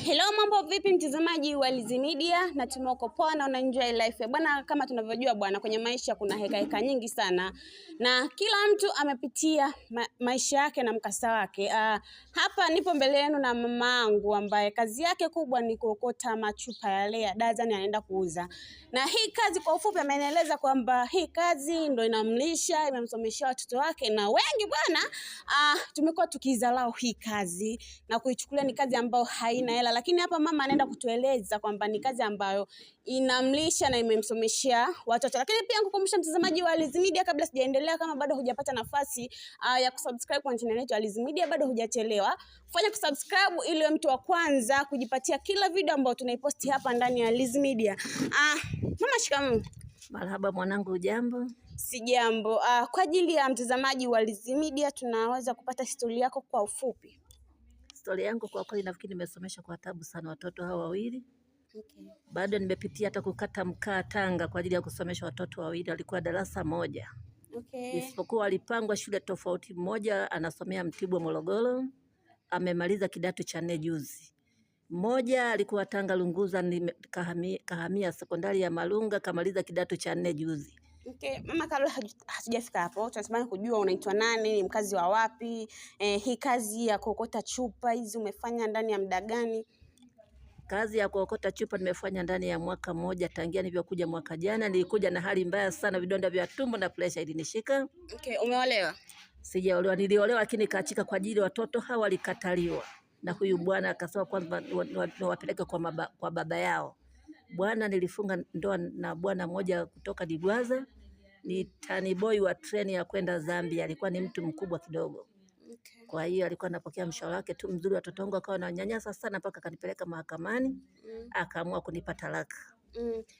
Hello, mambo vipi mtazamaji wa Lizzy Media? Natumai uko poa na una enjoy life. Bwana, kama tunavyojua bwana, kwenye maisha kuna heka nyingi sana. Na kila mtu amepitia maisha yake na mkasa wake. Hapa nipo mbele yenu na mamangu ambaye kazi yake kubwa ni kuokota machupa yale ya dazani anaenda kuuza. Na hii kazi kwa ufupi amenieleza kwamba hii kazi ndio inamlisha, imemsomeshia watoto wake na wengi bwana, tumekuwa tukizalao hii kazi na kuichukulia ni kazi ambayo haina hela, lakini hapa mama anaenda kutueleza kwamba ni kazi ambayo inamlisha na imemsomeshia watoto. Lakini pia kukumbusha mtazamaji wa Lizzy Media, kabla sijaendelea, kama bado hujapata nafasi ya kusubscribe kwa channel yetu ya Lizzy Media, bado hujachelewa, fanya kusubscribe ili uwe mtu wa kwanza kujipatia kila video ambayo tunaiposti hapa ndani ya Lizzy Media. Mama, shikamoo. Marhaba mwanangu, jambo? Si jambo. Kwa ajili ya mtazamaji wa Lizzy Media, tunaweza kupata historia yako kwa ufupi? Historia yangu kwa kweli nafikiri nimesomesha kwa tabu sana watoto hawa wawili. Okay. Bado nimepitia hata kukata mkaa Tanga kwa ajili ya kusomesha watoto wawili, walikuwa darasa moja. Okay. Isipokuwa walipangwa shule tofauti, mmoja anasomea Mtibwa Morogoro, amemaliza kidato cha 4 juzi. Mmoja alikuwa Tanga Lunguza, kahamia sekondari ya Malunga, kamaliza kidato cha 4 juzi. Okay, mama, kabla hatujafika hapo, tunatamani kujua unaitwa nani, ni mkazi wa wapi? Hii kazi ya kuokota chupa hizi umefanya ndani ya muda gani? Kazi ya kuokota chupa nimefanya ndani ya mwaka mmoja, tangia nilivyokuja mwaka jana. Nilikuja na hali mbaya sana, vidonda vya tumbo na pressure ilinishika. Okay, umeolewa? Sijaolewa, niliolewa lakini kaachika kwa ajili watoto hawa walikataliwa. Na huyu bwana akasema kwamba wapeleke kwa baba yao. Bwana, nilifunga ndoa na bwana mmoja kutoka Digwaza, ni tani boy wa treni ya kwenda Zambia, alikuwa ni mtu mkubwa kidogo. Okay. Kwa hiyo alikuwa anapokea mshahara wake tu mzuri, watoto wangu akawa ananyanyasa sana mpaka kanipeleka mahakamani, akaamua kunipa talaka.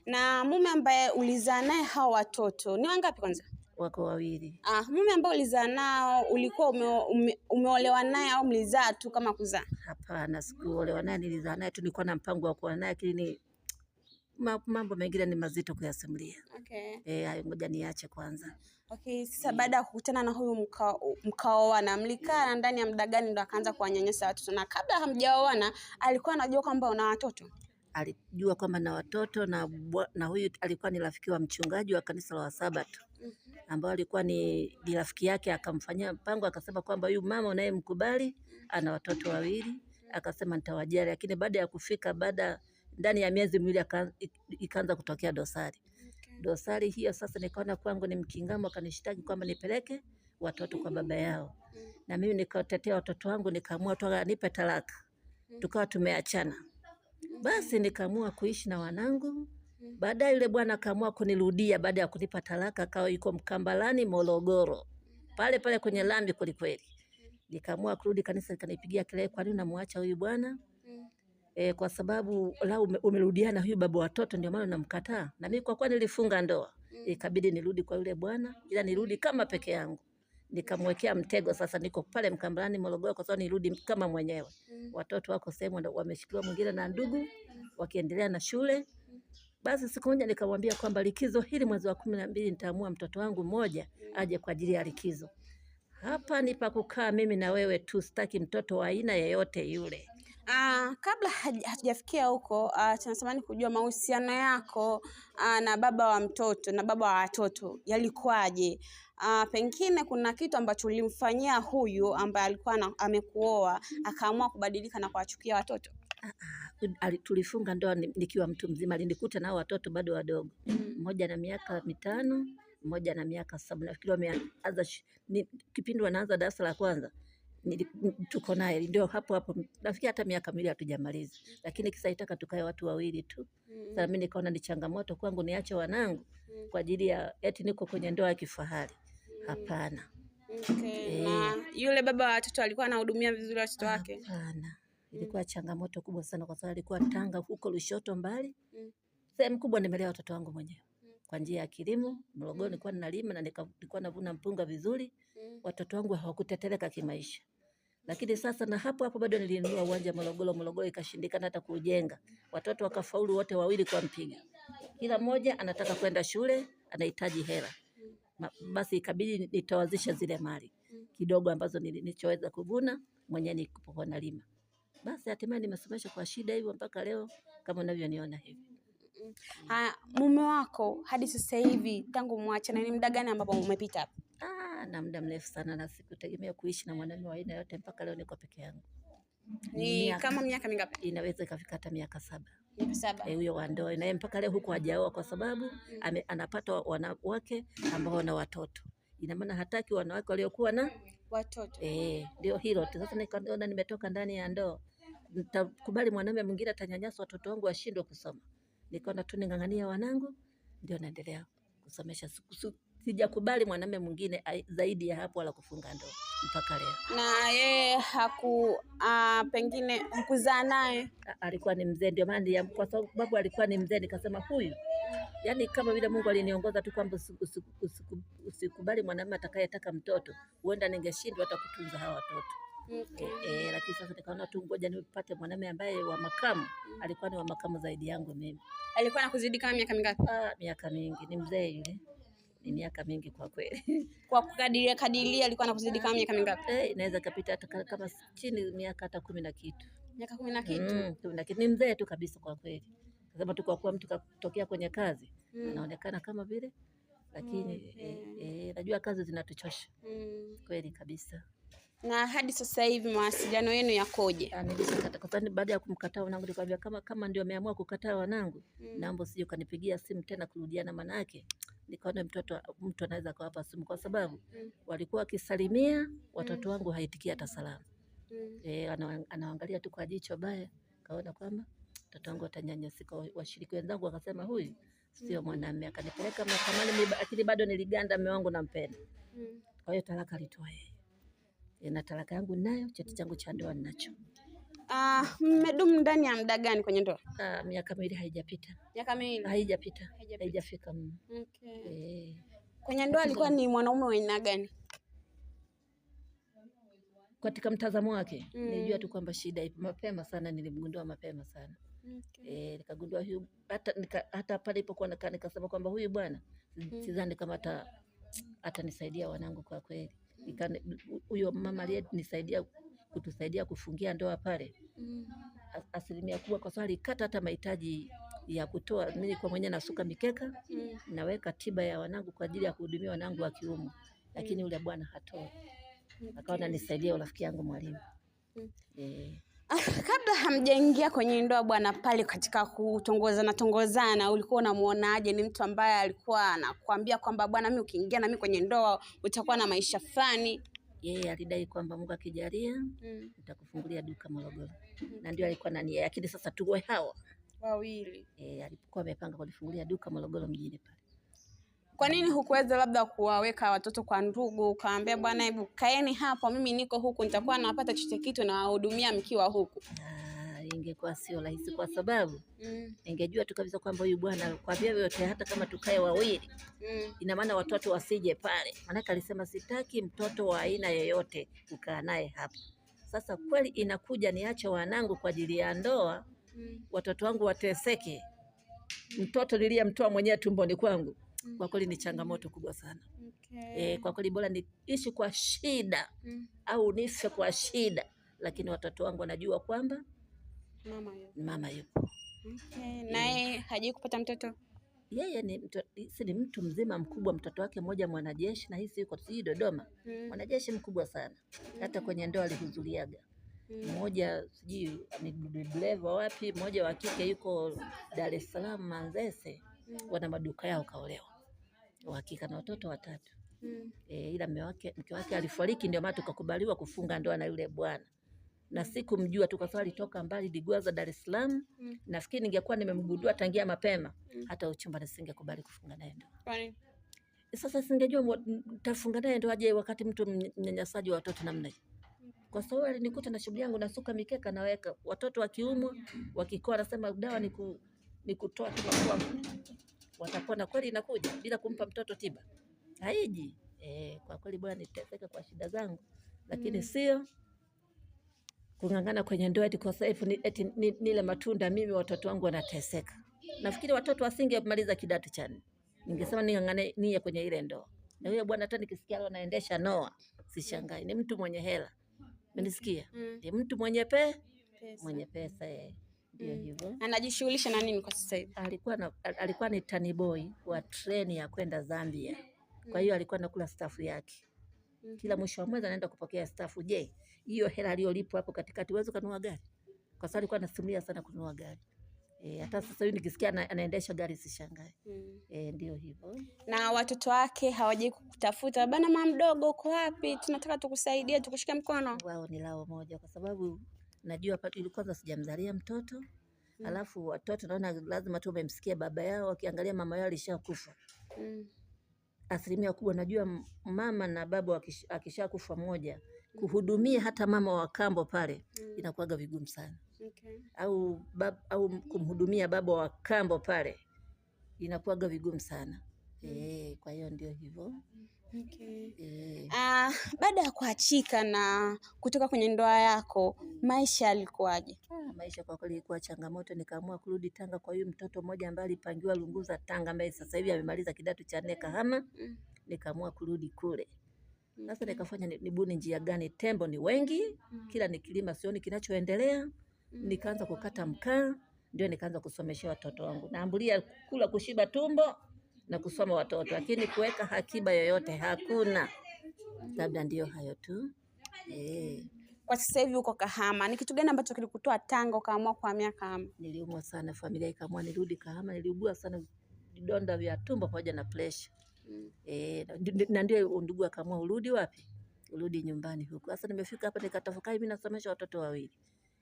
Na mume ambaye ulizaa naye hao watoto ni wangapi kwanza? Wako wawili. Mume ambaye ulizaa nao ulikuwa umeolewa naye au mlizaa tu kama kuzaa? Hapana, sikuolewa naye, nilizaa naye tu, nilikuwa na mpango wa kuoa naye, lakini mambo mengine ni mazito kuyasimulia. Okay. Hayo ngoja niache kwanza. Okay, sasa baada ya kukutana na huyu mkaoana, mlikaa ndani ya muda gani ndo akaanza kuwanyanyasa watoto? Na kabla hamjaoana alikuwa anajua kwamba una watoto? Alijua kwamba na watoto, na huyu alikuwa ni rafiki wa mchungaji wa kanisa la Wasabato, ambao alikuwa ni rafiki yake, akamfanyia mpango, akasema kwamba huyu mama unayemkubali ana watoto wawili, akasema nitawajali. Lakini baada ya kufika, ndani ya miezi miwili ikaanza kutokea dosari. Okay. Dosari hiyo sasa nikaona kwangu ni mkingamo, akanishtaki kwamba nipeleke watoto kwa baba yao. Na mimi nikatetea watoto wangu, nikaamua tu anipe talaka. Tukawa tumeachana. Basi nikaamua kuishi na wanangu. Baadaye yule bwana akaamua kunirudia baada ya kunipa talaka, akawa yuko Mkambalani Morogoro. Pale pale kwenye lami kweli. Nikaamua kurudi, kanisa likanipigia kelele, kwa nini unamwacha huyu bwana? Kwa sababu la umerudiana huyu baba watoto, ndio maana namkataa. Na mimi kwa kuwa nilifunga ndoa, ikabidi nirudi kwa yule bwana, ila nirudi kama peke yangu. Nikamwekea mtego, sasa niko pale Mkambalani Morogoro kwa sababu nirudi kama mwenyewe. Watoto wako sehemu wameshikiliwa, mwingine na ndugu wakiendelea na shule. Basi siku moja nikamwambia kwamba likizo hili mwezi wa 12 nitaamua mtoto wangu mmoja aje kwa ajili ya likizo. Hapa ni pa kukaa mimi na wewe tu, sitaki mtoto wa aina yeyote yule. Kabla hatujafikia huko, tunatamani kujua mahusiano yako na baba wa mtoto na baba wa watoto yalikuwaje? Pengine kuna kitu ambacho ulimfanyia huyu ambaye alikuwa amekuoa akaamua kubadilika na kuwachukia watoto? Tulifunga ndoa nikiwa mtu mzima, alinikuta nao watoto bado wadogo. Mmoja na miaka 5, mmoja na miaka 7. Nafikiri wameanza kipindi wanaanza darasa la kwanza. Tuko naye ndio hapo nafikiri hata miaka 2 hatujamaliza, lakini kisa itaka tukae watu wawili tu. Sasa mimi nikaona ni changamoto kwangu niache wanangu kwa ajili ya eti niko kwenye ndoa ya kifahari. Hapana. Okay. Na yule baba wa watoto alikuwa anahudumia vizuri watoto wake? Hapana. Ilikuwa changamoto kubwa sana kwa sababu alikuwa Tanga huko Lushoto mbali. Sehemu kubwa nimelea watoto wangu mwenyewe. Kwa njia ya kilimo, Morogoro nilikuwa ninalima na nilikuwa navuna mpunga vizuri. Watoto wangu hawakuteteleka kimaisha. Lakini sasa na hapo bado nilinunua uwanja Morogoro ikashindikana hata kujenga. Watoto wakafaulu wote wawili kwa mpiga. Kila mmoja anataka kwenda shule, anahitaji hela. Basi ikabidi nitawazisha zile mali kidogo ambazo nilichoweza kuvuna mwenyewe nilipokuwa nalima. Basi hatimaye nimesomesha kwa shida hivyo mpaka leo kama unavyoniona hivi. Mume wako hadi sasa hivi tangu muachane ni muda gani ambapo umepita hapo? Na muda mrefu sana, na sikutegemea kuishi na mwanamume wa aina yote, mpaka leo niko peke yangu. Ni kama miaka mingapi? Inaweza ikafika hata miaka 7. Miaka 7. Huyo wa ndoa naye mpaka leo huko hajaoa kwa sababu anapata wanawake ambao wana watoto. Ina maana hataki wanawake waliokuwa na watoto. Ndio hilo. Sasa nikaona nimetoka ndani ya ndoa, nitakubali mwanamume mwingine atanyanyasa watoto wangu washindwe kusoma. Nikaona tu ning'ang'ania wanangu, ndio naendelea kusomesha. Sijakubali mwanamume mwingine zaidi ya hapo wala kufunga ndoa mpaka leo. Na yeye pengine mkuzaa naye alikuwa ni mzee, ndio maana kwa sababu alikuwa ni mzee nikasema huyu, yani kama vile Mungu aliniongoza tu kwamba usikubali mwanamume atakayetaka mtoto, huenda ningeshindwa hata kutunza hawa watoto. Lakini sasa nikaona tu ngoja nipate mwanamume ambaye wa makamu. Alikuwa ni wa makamu zaidi yangu mimi. Alikuwa anakuzidi kama miaka mingapi? Miaka mingi, ni mzee yule. Ni miaka mingi kwa kweli. Kwa kukadiria alikuwa anakuzidi kama miaka mingapi? Inaweza kapita hata kama chini miaka hata 10 na kitu. Miaka 10 na kitu. 10 na kitu. Ni mzee tu kabisa kwa kweli. Kasema tu kwa kuwa mtu katokea kwenye kazi, anaonekana kama vile, lakini najua kazi zinatuchosha. Kweli kabisa. Na hadi sasa hivi mawasiliano yenu yakoje? Nilikata kwa sababu baada ya kumkataa wanangu nikamwambia kama ndio ameamua kukataa wanangu, naomba usije ukanipigia simu tena kurudiana, manake nikaona mtu anaweza kuwapa simu kwa sababu walikuwa wakisalimia watoto wangu haitikia hata salamu. Anaangalia tu kwa jicho baya, kaona kwamba mtoto wangu atanyanyasika. Washiriki wenzangu wakasema huyu sio mwanamume, akanipeleka mahakamani, lakini bado niliganda, mume wangu nampenda. Kwa hiyo talaka alitoa yeye. Na talaka yangu nayo, cheti changu cha ndoa ninacho. Mmedumu ndani ya muda gani kwenye ndoa? Miaka 2 haijapita. Miaka 2? Haijapita. Haijafika. Okay. Kwenye ndoa alikuwa ni mwanaume wa aina gani? Katika mtazamo wake, nilijua tu kwamba shida ipo mapema sana, nilimgundua mapema sana. Nikagundua huyu hata pale ilipokuwa nakaa nikasema kwamba huyu bwana sidhani kama atanisaidia wanangu kwa kweli. Huyo mama aliyenisaidia kutusaidia kufungia ndoa pale, asilimia kubwa kwa sababu alikata hata mahitaji ya kutoa. Mimi kwa mwenyewe nasuka mikeka, naweka tiba ya wanangu kwa ajili ya kuhudumia wanangu wa kiume, lakini yule bwana hatoi. Akaona nisaidia rafiki yangu mwalimu. Kabla hamjaingia kwenye ndoa bwana, pale katika kutongozana ulikuwa unamuonaje? Ni mtu ambaye alikuwa anakuambia kwamba bwana, mimi ukiingia na mimi kwenye ndoa utakuwa na maisha fulani? Yeye alidai kwamba Mungu akijalia nitakufungulia duka Morogoro. Na ndio alikuwa na nia, lakini sasa tuwe hawa wawili. Alikuwa amepanga kulifungulia duka Morogoro mjini pale. Kwa nini hukuweza labda kuwaweka watoto kwa ndugu, ukaambia bwana, hebu kaeni hapo, mimi niko huku, nitakuwa napata chochote kitu na wahudumia mkiwa huku? Ingekuwa sio rahisi kwa sababu ingejua tu kabisa kwamba huyu bwana kwa vyovyote hata kama tukae wawili, ina maana watoto wasije pale. Maana alisema sitaki mtoto wa aina yoyote kukaa naye hapa. Sasa kweli inakuja niache wanangu kwa ajili ya ndoa, watoto wangu wateseke. Mtoto niliyemtoa mwenyewe tumboni kwangu. Kwa kweli ni changamoto kubwa sana. Kwa kweli bora niishi kwa shida au nife kwa shida, lakini watoto wangu wanajua kwamba mama yupo. Naye hajui kupata mtoto? Yeye ni mtu mzima mkubwa, mtoto wake mmoja mwanajeshi, na hisi yuko Dodoma. Mwanajeshi mkubwa sana. Hata kwenye ndoa alihudhuriaga. Mmoja sijui ni dereva wapi, mmoja wa kike yuko Dar es Salaam Manzese, wana maduka yao, kaolewa. Uhakika na watoto 3. Ila mke wake alifariki, ndio maana tukakubaliwa kufunga ndoa na yule bwana. Na sikumjua tu kwa sababu alitoka mbali Digwaza Dar es Salaam. Nafikiri ningekuwa nimemgundua tangia mapema, hata uchumba nisingekubali kufunga naye ndoa. Kwa nini? Sasa singejua nitafunga naye ndoa aje wakati mtu mnyanyasaji wa watoto namna hiyo. Kwa sababu alinikuta na shughuli yangu, nasuka mikeka, naweka watoto wakiumwa, wakikoa anasema dawa ni kutoa tu kwa watapona. Kweli inakuja bila kumpa mtoto tiba, haiji. Kwa kweli bwana niteseka kwa shida zangu, lakini sio kung'ang'ana kwenye ndoa eti kwa sababu eti nile matunda mimi watoto wangu wanateseka. Nafikiri watoto wasingemaliza kidato cha 4. Ningesema ning'ang'ane nia kwenye ile ndoa. Na huyo bwana hata nikisikia leo anaendesha Noah, sishangai. Ni mtu mwenye hela. Umenisikia? Ni mtu mwenye mwenye pesa ndio hivyo. Anajishughulisha na nini kwa sasa hivi? Alikuwa ni tani boy wa treni ya kwenda Zambia. Kwa hiyo alikuwa anakula stafu yake. Kila mwisho wa mwezi anaenda kupokea stafu. Je, hiyo hela aliyolipwa hapo katikati uweze kununua gari? Kwa sababu alikuwa anasimulia sana kununua gari. Hata sasa hivi nikisikia anaendesha gari sishangae. Ndio hivyo. Na watoto wake hawaji kutafuta, bana mama mdogo uko wapi? Tunataka tukusaidie, tukushike mkono. Wao ni lao moja kwa sababu najua kwanza sijamzalia mtoto. Alafu watoto naona lazima tu wamemsikia baba yao, wakiangalia mama yao alishakufa. Asilimia kubwa najua mama na baba akishakufa mmoja, kuhudumia hata mama wa kambo pale inakuwaga vigumu sana. Au kumhudumia baba wa kambo pale inakuwaga vigumu sana. Kwa hiyo ndio hivyo. Baada ya kuachika na kutoka kwenye ndoa yako, maisha yalikuwaje? Maisha kwa kweli ilikuwa changamoto. Nikaamua kurudi Tanga kwa huyu mtoto mmoja ambaye alipangiwa Lunguza Tanga, ambaye sasa hivi amemaliza kidato cha 4 Kahama. Nikaamua kurudi kule. Sasa nikafanya nibuni njia gani? Tembo ni wengi, kila nikilima sioni kinachoendelea. Nikaanza kukata mkaa, ndio nikaanza kusomeshia watoto wangu. Naambulia kula kushiba tumbo na kusoma watoto, lakini kuweka hakiba yoyote hakuna. Labda ndio hayo tu. Kwa sasa hivi uko Kahama. Ni kitu gani ambacho kilikutoa Tanga ukaamua kuhamia Kahama? Niliumwa sana, familia ikaamua nirudi Kahama. Niliugua sana vidonda vya tumbo pamoja na pressure. Na ndio ndugu akaamua urudi wapi? Urudi nyumbani huko. Sasa nimefika hapa nikatafakari, mimi nasomesha watoto wawili.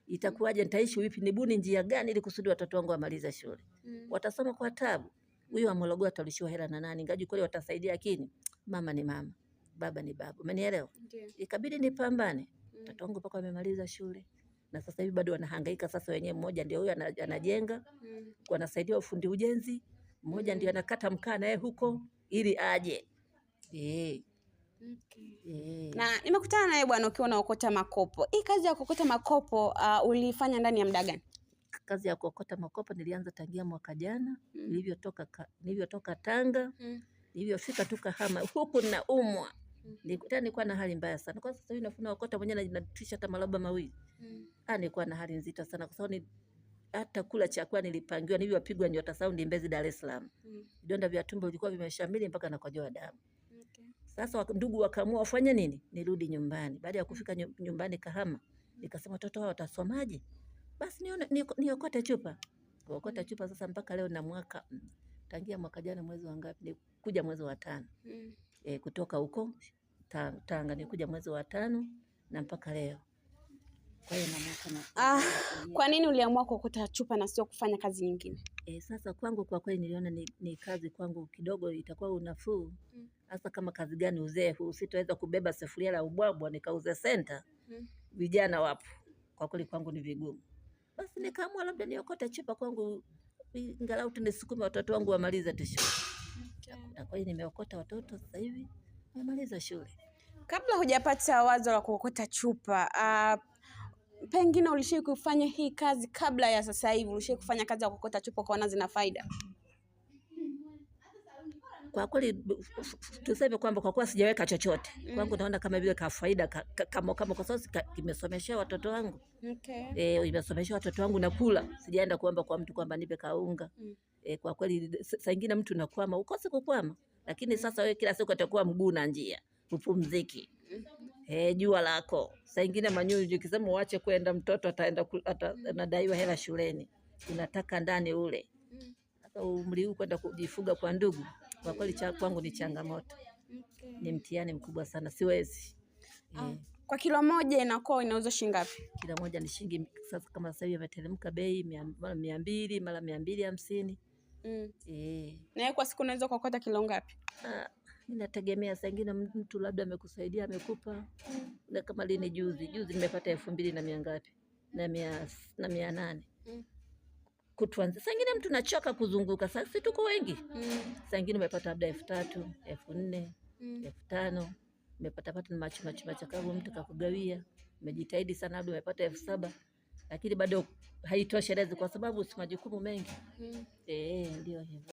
Itakuwaje, nitaishi vipi? Nibuni njia gani ili kusudi watoto wangu wamalize shule? Watasoma kwa tabu. Huyu wa Morogoro atalishiwa hela na nani? Ngaji kweli watasaidia, lakini mama ni mama, baba ni baba. Umenielewa? Ikabidi nipambane. Watoto wangu mpaka wamemaliza shule. Na sasa hivi bado wanahangaika sasa wenyewe. Mmoja ndio huyo anajenga, wanasaidia ufundi ujenzi. Mmoja ndio anakata mkaa naye huko ili aje. Na nimekutana naye bwana ukiwa unaokota makopo. Hii kazi ya kuokota makopo ulifanya ndani ya muda gani? Kazi ya kuokota makopo nilianza tangia mwaka jana. Nilivyotoka Tanga, nilivyofika tu Kahama huku na umwa. Nilikuwa na hali mbaya sana. Kwa sasa hivi nafuna okota mwenyewe natisha hata malaba mawili. Nilikuwa na hali nzito sana kwa sababu hata kula chakula nilipangiwa, nilivyopigwa nyota sound Mbezi Dar es Salaam. Vidonda vya tumbo vilikuwa vimeshamili mpaka nakojoa damu. Sasa ndugu wakaamua wafanye nini? Nirudi nyumbani. Baada ya kufika nyumbani Kahama, nikasema watoto hao watasomaje? Basi niokote chupa. Kuokota chupa sasa mpaka leo na mwaka tangia mwaka jana mwezi wa ngapi? Nikuja mwezi wa 5. Kutoka huko Tanga nikuja mwezi wa 5 na mpaka leo. Kwa hiyo na mwaka kwa nini uliamua kuokota chupa na sio kufanya kazi nyingine? Sasa kwangu kwa kweli niliona ni kazi kwangu kidogo itakuwa unafuu. Hasa kama kazi gani uzee huu, sitaweza kubeba sufuria la ubwabwa nikauze center. Vijana wapo. Kwa kweli kwangu ni vigumu. Basi nikaamua labda niokote chupa kwangu ingalau tunisukume watoto wangu wamalize tu shule. Na kwa hiyo nimeokota watoto sasa hivi wamaliza shule. Kabla hujapata wazo la kuokota chupa, pengine ulishiriki kufanya hii kazi kabla ya sasa hivi? Ulishiriki kufanya kazi ya kuokota chupa ukaona zina faida? Kwa kweli tuseme kwamba kwa kuwa sijaweka chochote kwangu naona kama vile ka faida kama kwa sababu kimesomeshia watoto wangu. Imesomeshia watoto wangu na kula. Sijaenda kuomba kwa mtu kwamba nipe kaunga. Kwa kweli saa nyingine mtu nakwama, ukose kukwama. Lakini sasa wewe kila siku utakuwa mguu na njia, upumziki. Jua lako. Saa nyingine manyunyu ukisema uache kwenda mtoto ataenda anadaiwa hela shuleni. Unataka ndani ule. Sasa umri huu kwenda kujifuga kwa ndugu. Kwa kweli kwangu ni changamoto. Ni mtihani mkubwa sana, siwezi. Kwa kilo moja inakuwa inauza shilingi ngapi? Kilo moja ni shilingi sasa kama sasa hivi imeteremka bei 200 mara 250. Na kwa siku unaweza kuokota kilo ngapi? Inategemea, saa nyingine mtu labda amekusaidia amekupa. Na kama lini juzi nimepata 2000 na mia ngapi? Na 800. Kutuanza. Saa nyingine mtu nachoka kuzunguka. Sasa si tuko wengi. Saa nyingine umepata labda 3000, 4000, 5000. Umepata na machakavu mtu kakugawia. Umejitahidi sana labda umepata 7000. Lakini bado haitoshelezi kwa sababu si majukumu mengi. Ndio hivyo.